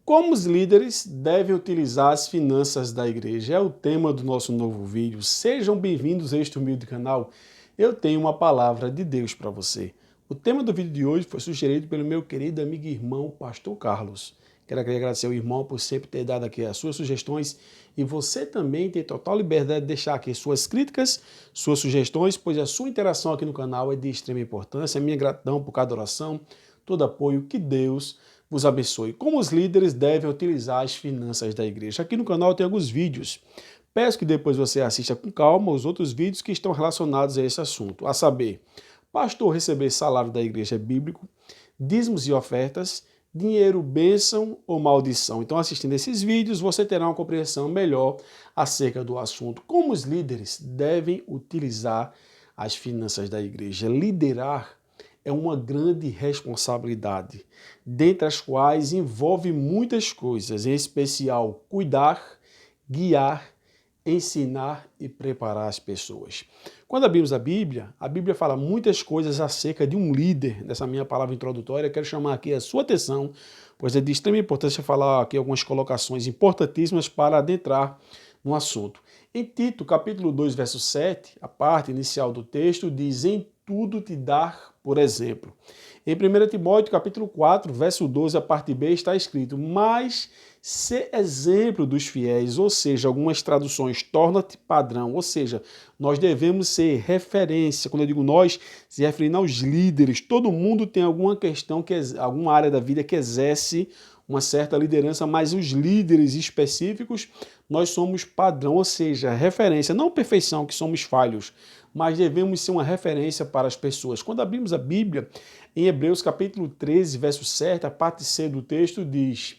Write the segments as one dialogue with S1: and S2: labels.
S1: Como os líderes devem utilizar as finanças da igreja? É o tema do nosso novo vídeo. Sejam bem-vindos a este humilde canal. Eu tenho uma palavra de Deus para você. O tema do vídeo de hoje foi sugerido pelo meu querido amigo e irmão, Pastor Carlos. Quero agradecer ao irmão por sempre ter dado aqui as suas sugestões e você também tem total liberdade de deixar aqui suas críticas, suas sugestões, pois a sua interação aqui no canal é de extrema importância. A minha gratidão por cada oração, todo apoio, que Deus vos abençoe. Como os líderes devem utilizar as finanças da igreja? Aqui no canal tem alguns vídeos. Peço que depois você assista com calma os outros vídeos que estão relacionados a esse assunto, a saber, pastor receber salário da igreja é bíblico, dízimos e ofertas, dinheiro, bênção ou maldição. Então, assistindo esses vídeos, você terá uma compreensão melhor acerca do assunto. Como os líderes devem utilizar as finanças da igreja? Liderar é uma grande responsabilidade, dentre as quais envolve muitas coisas, em especial cuidar, guiar, ensinar e preparar as pessoas. Quando abrimos a Bíblia fala muitas coisas acerca de um líder. Nessa minha palavra introdutória, quero chamar aqui a sua atenção, pois é de extrema importância falar aqui algumas colocações importantíssimas para adentrar no assunto. Em Tito, capítulo 2, verso 7, a parte inicial do texto diz: em tudo te dar por exemplo. Em 1 Timóteo, capítulo 4, verso 12, a parte B, está escrito: mas ser exemplo dos fiéis, ou seja, algumas traduções, torna-te padrão, ou seja, nós devemos ser referência. Quando eu digo nós, se referindo aos líderes, todo mundo tem alguma questão, alguma área da vida que exerce uma certa liderança, mas os líderes específicos, nós somos padrão, ou seja, referência, não perfeição, que somos falhos, mas devemos ser uma referência para as pessoas. Quando abrimos a Bíblia, em Hebreus capítulo 13, verso 7, a parte C do texto diz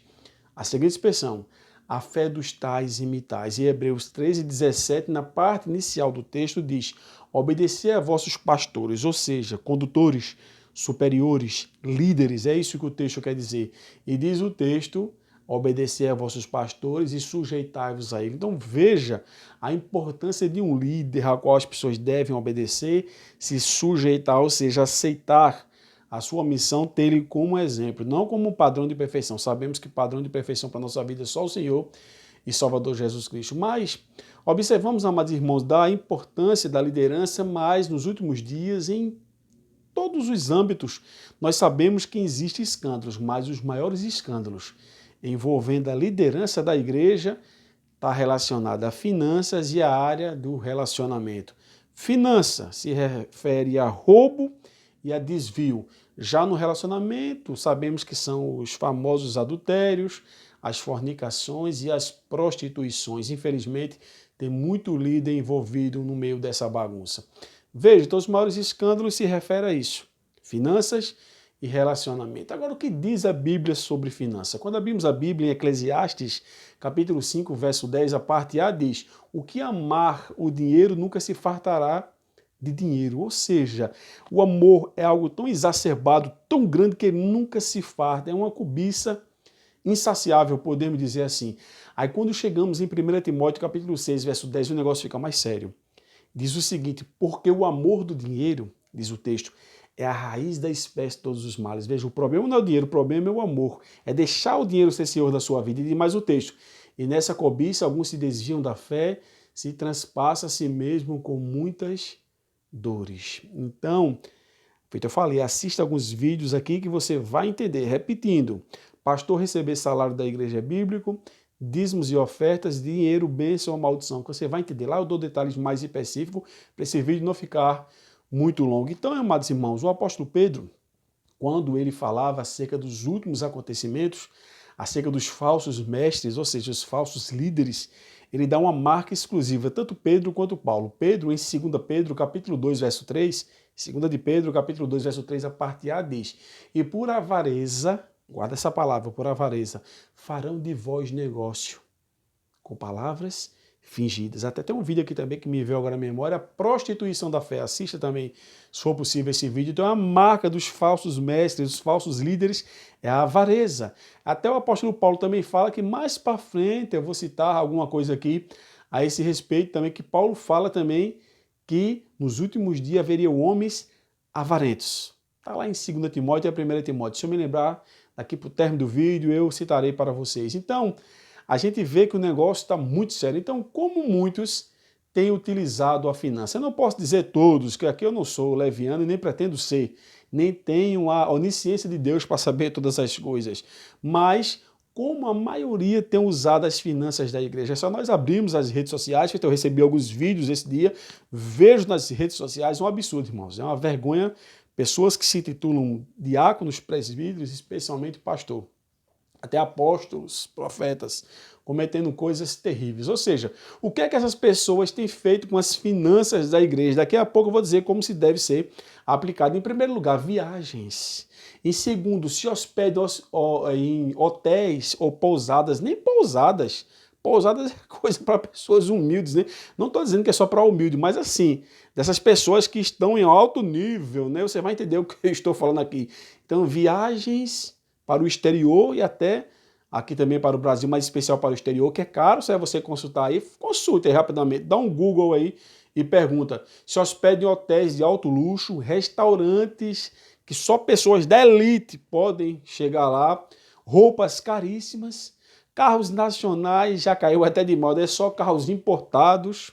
S1: a seguinte expressão: a fé dos tais imitais. Em Hebreus 13, 17, na parte inicial do texto diz: obedecer a vossos pastores, ou seja, condutores, superiores, líderes, é isso que o texto quer dizer. E diz o texto: obedecer a vossos pastores e sujeitai-vos a ele. Então veja a importância de um líder a qual as pessoas devem obedecer, se sujeitar, ou seja, aceitar a sua missão, ter ele como exemplo, não como um padrão de perfeição. Sabemos que padrão de perfeição para a nossa vida é só o Senhor e Salvador Jesus Cristo. Mas observamos, amados irmãos, da importância da liderança, mas nos últimos dias, em todos os âmbitos, nós sabemos que existem escândalos, mas os maiores escândalos envolvendo a liderança da igreja está relacionada a finanças e a área do relacionamento. Finança se refere a roubo e a desvio. Já no relacionamento, sabemos que são os famosos adultérios, as fornicações e as prostituições. Infelizmente, tem muito líder envolvido no meio dessa bagunça. Veja, então os maiores escândalos se referem a isso. Finanças e relacionamento. Agora, o que diz a Bíblia sobre finanças? Quando abrimos a Bíblia em Eclesiastes, capítulo 5, verso 10, a parte A diz: o que amar o dinheiro nunca se fartará de dinheiro. Ou seja, o amor é algo tão exacerbado, tão grande, que ele nunca se farta. É uma cobiça insaciável, podemos dizer assim. Aí quando chegamos em 1 Timóteo, capítulo 6, verso 10, o negócio fica mais sério. Diz o seguinte: porque o amor do dinheiro, diz o texto, é a raiz da espécie de todos os males. Veja, o problema não é o dinheiro, o problema é o amor. É deixar o dinheiro ser senhor da sua vida. E diz mais o texto: e nessa cobiça alguns se desviam da fé, se transpassa a si mesmo com muitas dores. Então, feito eu falei, assista alguns vídeos aqui que você vai entender. Repetindo: pastor receber salário da igreja é bíblico, dízimos e ofertas, dinheiro, bênção ou maldição. Você vai entender. Lá eu dou detalhes mais específicos para esse vídeo não ficar muito longo. Então, amados irmãos, o apóstolo Pedro, quando ele falava acerca dos últimos acontecimentos, acerca dos falsos mestres, ou seja, os falsos líderes, ele dá uma marca exclusiva, tanto Pedro quanto Paulo. Pedro, em 2 Pedro, capítulo 2, verso 3, 2 de Pedro, capítulo 2, verso 3, a parte A diz: e por avareza, guarda essa palavra, por avareza, farão de vós negócio com palavras fingidas. Até tem um vídeo aqui também que me veio agora à memória, a prostituição da fé. Assista também, se for possível, esse vídeo. Então, a marca dos falsos mestres, dos falsos líderes, é a avareza. Até o apóstolo Paulo também fala que mais para frente, eu vou citar alguma coisa aqui a esse respeito também, que Paulo fala também que nos últimos dias haveriam homens avarentos. Está lá em 2 Timóteo e 1 Timóteo. Se eu me lembrar daqui para o término do vídeo eu citarei para vocês. Então, a gente vê que o negócio está muito sério. Então, como muitos têm utilizado a finança? Eu não posso dizer todos, que aqui eu não sou leviano e nem pretendo ser, nem tenho a onisciência de Deus para saber todas as coisas, mas como a maioria tem usado as finanças da igreja. É só nós abrimos as redes sociais, que eu recebi alguns vídeos esse dia, vejo nas redes sociais um absurdo, irmãos. É uma vergonha pessoas que se titulam diáconos, presbíteros, especialmente pastor, até apóstolos, profetas, cometendo coisas terríveis. Ou seja, o que é que essas pessoas têm feito com as finanças da igreja? Daqui a pouco eu vou dizer como se deve ser aplicado. Em primeiro lugar, viagens. Em segundo, se hospedam em hotéis ou pousadas, nem pousadas. Pousadas é coisa para pessoas humildes, né? Não estou dizendo que é só para humilde, mas assim, dessas pessoas que estão em alto nível, né? Você vai entender o que eu estou falando aqui. Então, viagens para o exterior e até aqui também para o Brasil, mas especial para o exterior, que é caro, se é você consultar aí, consulte aí rapidamente, dá um Google aí e pergunta. Se hospeda em hotéis de alto luxo, restaurantes que só pessoas da elite podem chegar lá, roupas caríssimas, carros nacionais, já caiu até de moda, é só carros importados.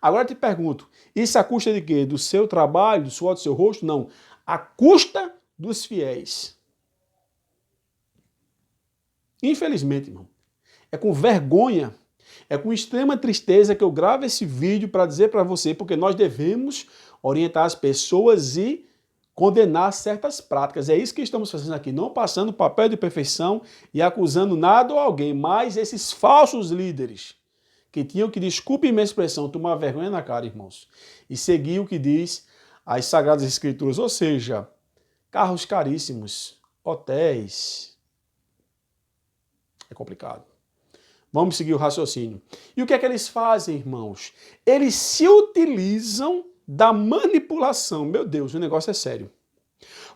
S1: Agora eu te pergunto, isso a custa de quê? Do seu trabalho, do suor do seu rosto? Não, a custa dos fiéis. Infelizmente, irmão, é com vergonha, é com extrema tristeza que eu gravo esse vídeo para dizer para você, porque nós devemos orientar as pessoas e condenar certas práticas. É isso que estamos fazendo aqui, não passando o papel de perfeição e acusando nada ou alguém, mas esses falsos líderes que tinham que, desculpe minha expressão, tomar vergonha na cara, irmãos, e seguir o que diz as Sagradas Escrituras, ou seja, carros caríssimos, hotéis. É complicado. Vamos seguir o raciocínio. E o que é que eles fazem, irmãos? Eles se utilizam da manipulação. Meu Deus, o negócio é sério.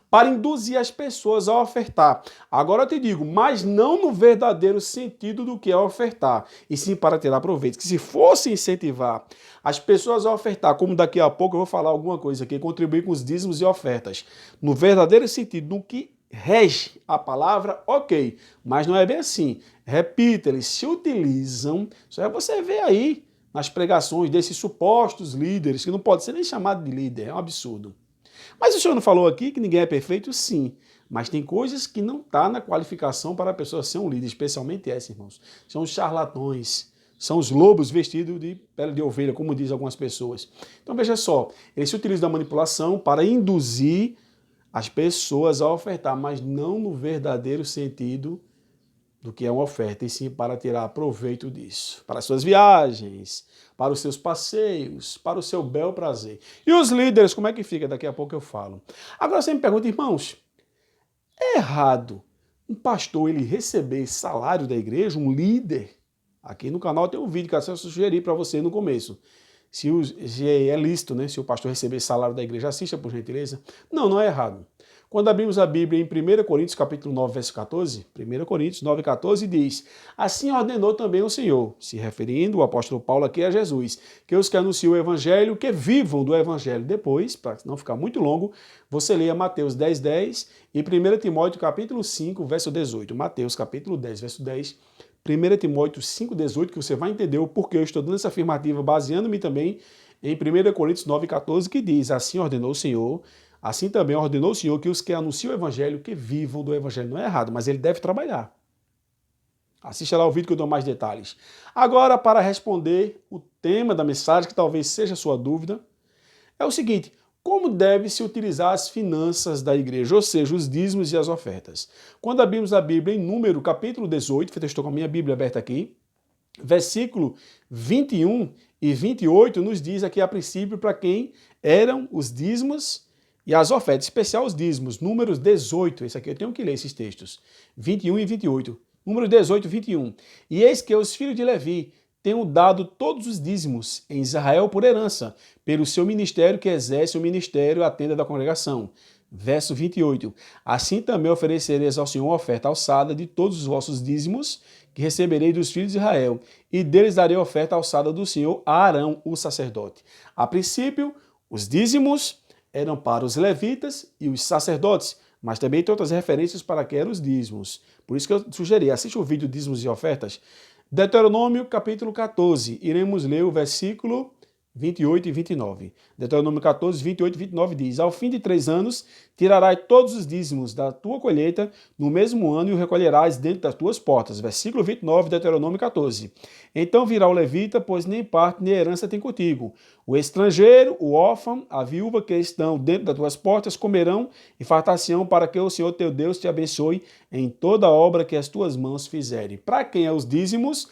S1: Para induzir as pessoas a ofertar. Agora eu te digo, mas não no verdadeiro sentido do que é ofertar, e sim para tirar proveito. Que se fosse incentivar as pessoas a ofertar, como daqui a pouco eu vou falar alguma coisa aqui, contribuir com os dízimos e ofertas, no verdadeiro sentido, do que rege a palavra, ok, mas não é bem assim. Repita, eles se utilizam, só é você ver aí nas pregações desses supostos líderes, que não pode ser nem chamado de líder, é um absurdo. Mas o senhor não falou aqui que ninguém é perfeito? Sim, mas tem coisas que não estão na qualificação para a pessoa ser um líder, especialmente essa, irmãos. São os charlatões, são os lobos vestidos de pele de ovelha, como dizem algumas pessoas. Então veja só, eles se utilizam da manipulação para induzir as pessoas a ofertar, mas não no verdadeiro sentido do que é uma oferta, e sim para tirar proveito disso, para as suas viagens, para os seus passeios, para o seu bel prazer. E os líderes, como é que fica? Daqui a pouco eu falo. Agora você me pergunta, irmãos, é errado um pastor ele receber salário da igreja, um líder? Aqui no canal tem um vídeo que eu sugeri para você no começo. Se é lícito, né? Se o pastor receber salário da igreja, assista por gentileza. Não, não é errado. Quando abrimos a Bíblia em 1 Coríntios, capítulo 9, verso 14, 1 Coríntios 9, 14 diz: assim ordenou também o Senhor, se referindo o apóstolo Paulo aqui a Jesus, que os que anunciam o evangelho, que vivam do evangelho. Depois, para não ficar muito longo, você leia Mateus 10, 10 e 1 Timóteo capítulo 5, verso 18. Mateus capítulo 10, verso 10, 1 Timóteo 5, 18, que você vai entender o porquê eu estou dando essa afirmativa, baseando-me também em 1 Coríntios 9, 14, que diz: assim ordenou o Senhor, assim também ordenou o Senhor que os que anunciam o evangelho, que vivam do evangelho. Não é errado, mas ele deve trabalhar. Assista lá o vídeo que eu dou mais detalhes. Agora, para responder o tema da mensagem, que talvez seja a sua dúvida, é o seguinte: como deve-se utilizar as finanças da igreja, ou seja, os dízimos e as ofertas? Quando abrimos a Bíblia em Número, capítulo 18, eu estou com a minha Bíblia aberta aqui, versículo 21 e 28 nos diz aqui a princípio para quem eram os dízimos e as ofertas, em especial os dízimos. Números 18, esse aqui eu tenho que ler esses textos, 21 e 28. Números 18 e 21. E eis que os filhos de Levi tenham dado todos os dízimos em Israel por herança, pelo seu ministério que exerce o ministério à tenda da congregação. Verso 28. Assim também oferecereis ao Senhor uma oferta alçada de todos os vossos dízimos que receberei dos filhos de Israel, e deles darei oferta alçada do Senhor a Arão, o sacerdote. A princípio, os dízimos eram para os levitas e os sacerdotes, mas também tem outras referências para que eram os dízimos. Por isso que eu sugeri, assiste o vídeo Dízimos e Ofertas. Deuteronômio capítulo 14, iremos ler o versículo 28 e 29. Deuteronômio 14, 28 e 29 diz: Ao fim de 3 anos, tirarás todos os dízimos da tua colheita no mesmo ano e o recolherás dentro das tuas portas. Versículo 29, Deuteronômio 14. Então virá o levita, pois nem parte nem herança tem contigo. O estrangeiro, o órfão, a viúva que estão dentro das tuas portas comerão e fartar-se-ão para que o Senhor teu Deus te abençoe em toda a obra que as tuas mãos fizerem. Para quem é os dízimos?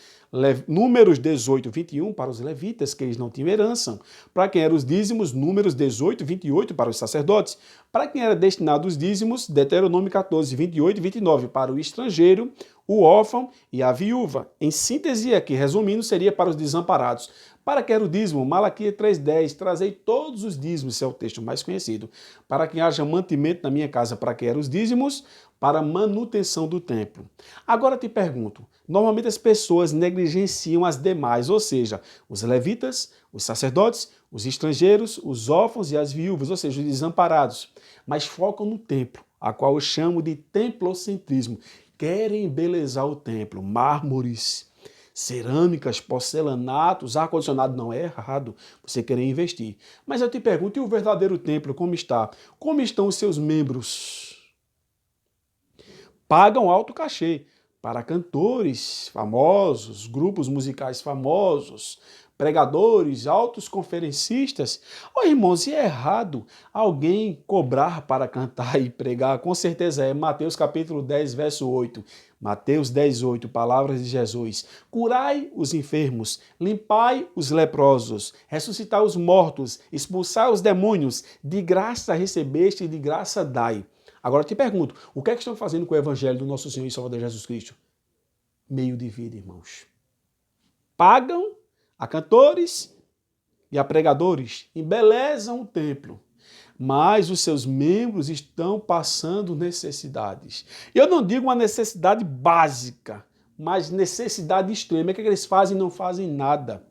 S1: Números 18, 21 para os levitas, que eles não tinham herança. Para quem eram os dízimos, Números 18, 28 para os sacerdotes. Para quem era destinado os dízimos, Deuteronômio 14, 28 e 29 para o estrangeiro, o órfão e a viúva. Em síntese aqui, resumindo, seria para os desamparados. Para que era o dízimo? Malaquias 3,10, trazei todos os dízimos, esse é o texto mais conhecido. Para que haja mantimento na minha casa, para que eram os dízimos? Para manutenção do templo. Agora te pergunto, normalmente as pessoas negligenciam as demais, ou seja, os levitas, os sacerdotes, os estrangeiros, os órfãos e as viúvas, ou seja, os desamparados, mas focam no templo, a qual eu chamo de templocentrismo. Querem embelezar o templo, mármores, cerâmicas, porcelanatos, ar-condicionado não é errado, você querer investir. Mas eu te pergunto, e o verdadeiro templo, como está? Como estão os seus membros? Pagam alto cachê para cantores famosos, grupos musicais famosos, pregadores, altos conferencistas. Ô irmãos, e é errado alguém cobrar para cantar e pregar? Com certeza é. Mateus capítulo 10, verso 8. Mateus 10, 8, palavras de Jesus. Curai os enfermos, limpai os leprosos, ressuscitai os mortos, expulsai os demônios, de graça recebeste e de graça dai. Agora eu te pergunto, o que é que estão fazendo com o evangelho do nosso Senhor e Salvador Jesus Cristo? Meio de vida, irmãos. Pagam a cantores e a pregadores, embelezam o templo, mas os seus membros estão passando necessidades. Eu não digo uma necessidade básica, mas necessidade extrema. O que eles fazem? Não fazem nada.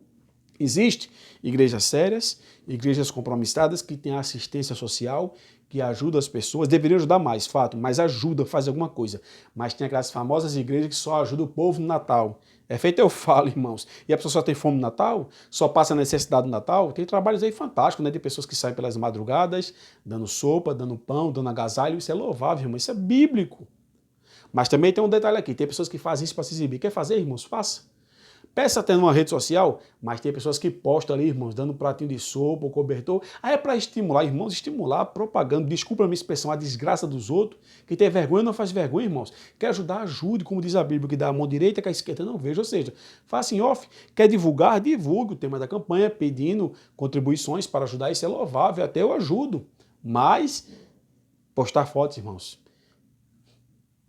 S1: Existem igrejas sérias, igrejas compromissadas que têm assistência social, que ajudam as pessoas, deveriam ajudar mais, fato, mas ajuda, faz alguma coisa. Mas tem aquelas famosas igrejas que só ajudam o povo no Natal. É feito eu falo, irmãos. E a pessoa só tem fome no Natal? Só passa necessidade no Natal? Tem trabalhos aí fantásticos, né? De pessoas que saem pelas madrugadas, dando sopa, dando pão, dando agasalho. Isso é louvável, irmão. Isso é bíblico. Mas também tem um detalhe aqui. Tem pessoas que fazem isso para se exibir. Quer fazer, irmãos? Faça. Peça até numa rede social, mas tem pessoas que postam ali, irmãos, dando um pratinho de sopa ou cobertor. Aí é para estimular, irmãos, estimular, propaganda. Desculpa a minha expressão, a desgraça dos outros. Quem tem vergonha não faz vergonha, irmãos. Quer ajudar, ajude, como diz a Bíblia, que dá a mão direita, que a esquerda não veja. Ou seja, faça em off. Quer divulgar? Divulgue o tema da campanha, pedindo contribuições para ajudar. Isso é louvável, até eu ajudo. Mas postar fotos, irmãos,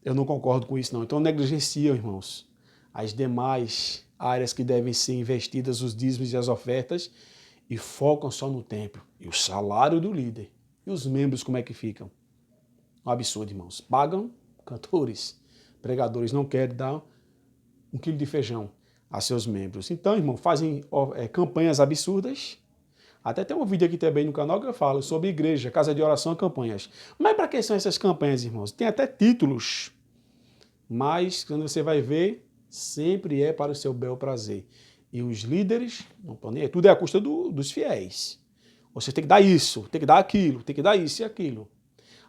S1: eu não concordo com isso, não. Então negligenciam, irmãos, as demais áreas que devem ser investidas, os dízimos e as ofertas, e focam só no templo. E o salário do líder. E os membros, como é que ficam? Um absurdo, irmãos. Pagam cantores, pregadores, não querem dar 1 quilo de feijão a seus membros. Então, irmão, fazem campanhas absurdas. Até tem um vídeo aqui também no canal que eu falo sobre igreja, casa de oração e campanhas. Mas para que são essas campanhas, irmãos? Tem até títulos. Mas, quando você vai ver, sempre é para o seu bel prazer. E os líderes, não estão nem aí. Tudo é à custa dos fiéis. Você tem que dar isso, tem que dar aquilo, tem que dar isso e aquilo.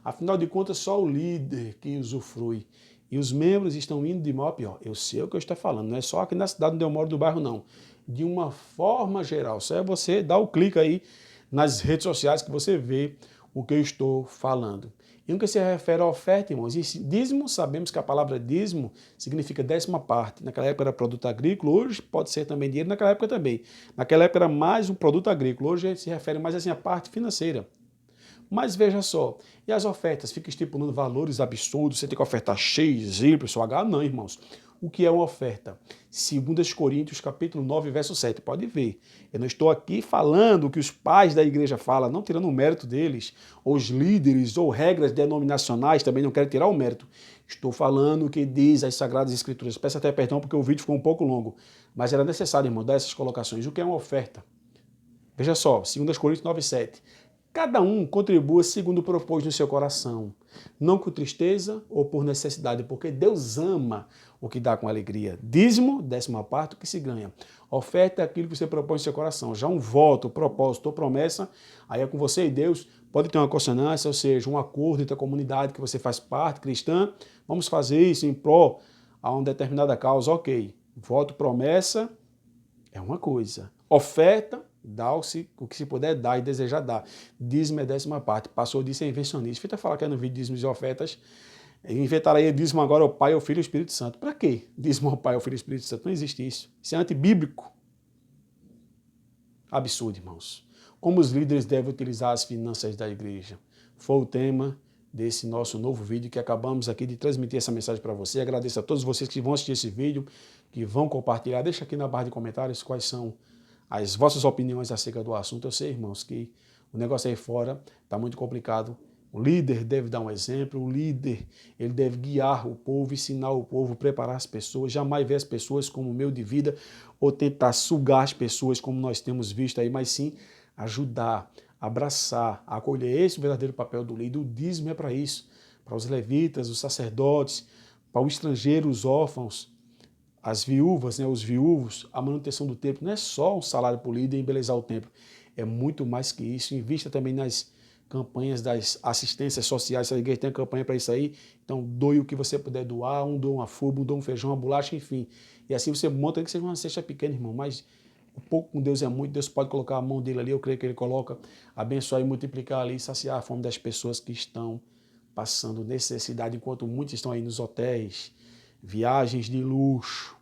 S1: Afinal de contas, só o líder que usufrui. E os membros estão indo de mal a pior. Eu sei o que eu estou falando, não é só aqui na cidade onde eu moro do bairro, não. De uma forma geral. Só é você dar o clique aí nas redes sociais que você vê o que eu estou falando. E no que se refere à oferta, irmãos, dízimo, sabemos que a palavra dízimo significa 10ª parte. Naquela época era produto agrícola, hoje pode ser também dinheiro, naquela época também. Naquela época era mais um produto agrícola, hoje se refere mais assim à parte financeira. Mas veja só, e as ofertas? Fica estipulando valores absurdos, você tem que ofertar X, Y, H? Não, irmãos. O que é uma oferta? 2 Coríntios, capítulo 9, verso 7. Pode ver. Eu não estou aqui falando o que os pais da igreja falam, não tirando o mérito deles, ou os líderes, ou regras denominacionais, também não quero tirar o mérito. Estou falando o que diz as Sagradas Escrituras. Peço até perdão porque o vídeo ficou um pouco longo, mas era necessário, irmão, dar essas colocações. O que é uma oferta? Veja só, 2 Coríntios 9, 7. Cada um contribua segundo propôs no seu coração, não com tristeza ou por necessidade, porque Deus ama o que dá com alegria. Dízimo, 10ª parte, o que se ganha. Oferta é aquilo que você propõe no seu coração. Já um voto, propósito ou promessa, aí é com você e Deus. Pode ter uma consonância, ou seja, um acordo entre a comunidade que você faz parte, cristã. Vamos fazer isso em prol a uma determinada causa, ok. Voto, promessa é uma coisa. Oferta, dá-se o que se puder dar e desejar dar. Dízimo é 10ª parte. Passou disso é invencionista. Feita falar que é no vídeo dízimos e ofertas. Inventaria dízimo agora ao Pai, ao Filho e ao Espírito Santo. Para quê? Dízimo ao Pai, ao Filho e ao Espírito Santo. Não existe isso. Isso é antibíblico. Absurdo, irmãos. Como os líderes devem utilizar as finanças da igreja? Foi o tema desse nosso novo vídeo que acabamos aqui de transmitir essa mensagem para você. Agradeço a todos vocês que vão assistir esse vídeo, que vão compartilhar. Deixa aqui na barra de comentários quais são as vossas opiniões acerca do assunto. Eu sei, irmãos, que o negócio aí fora está muito complicado. O líder deve dar um exemplo, o líder ele deve guiar o povo, ensinar o povo, preparar as pessoas, jamais ver as pessoas como meio de vida ou tentar sugar as pessoas como nós temos visto aí, mas sim ajudar, abraçar, acolher. Esse é o verdadeiro papel do líder. O dízimo é para isso, para os levitas, os sacerdotes, para o estrangeiro, os órfãos, as viúvas, né, os viúvos. A manutenção do templo não é só um salário para o líder e embelezar o templo, é muito mais que isso. Invista também nas campanhas das assistências sociais, se a igreja tem campanha para isso aí, então doe o que você puder doar, um doa uma fuba, um doa um feijão, uma bolacha, enfim. E assim você monta, que seja uma cesta pequena, irmão, mas o pouco com Deus é muito, Deus pode colocar a mão dele ali, eu creio que ele coloca, abençoar e multiplicar ali, saciar a fome das pessoas que estão passando necessidade, enquanto muitos estão aí nos hotéis, viagens de luxo,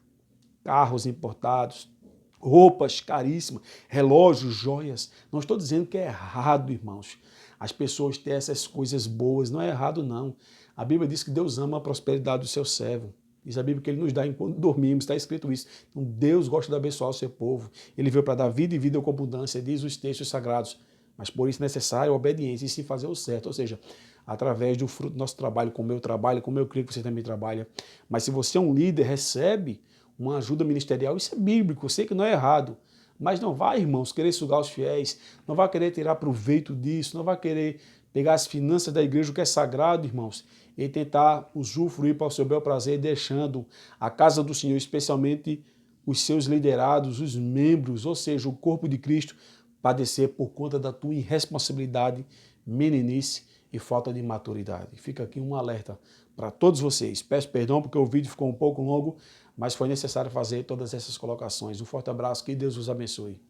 S1: carros importados, roupas caríssimas, relógios, joias. Não estou dizendo que é errado, irmãos, as pessoas têm essas coisas boas, não é errado não. A Bíblia diz que Deus ama a prosperidade do seu servo. Diz a Bíblia que ele nos dá enquanto dormimos, está escrito isso. Então Deus gosta de abençoar o seu povo. Ele veio para dar vida e vida com abundância, diz os textos sagrados. Mas por isso é necessário a obediência e sim fazer o certo. Ou seja, através do fruto do nosso trabalho, como eu trabalho, como eu creio que você também trabalha. Mas se você é um líder, recebe uma ajuda ministerial, isso é bíblico, eu sei que não é errado. Mas não vai, irmãos, querer sugar os fiéis, não vai querer tirar proveito disso, não vai querer pegar as finanças da igreja, o que é sagrado, irmãos, e tentar usufruir para o seu bel prazer, deixando a casa do Senhor, especialmente os seus liderados, os membros, ou seja, o corpo de Cristo, padecer por conta da tua irresponsabilidade, meninice e falta de maturidade. Fica aqui um alerta para todos vocês. Peço perdão porque o vídeo ficou um pouco longo, mas foi necessário fazer todas essas colocações. Um forte abraço, que Deus os abençoe.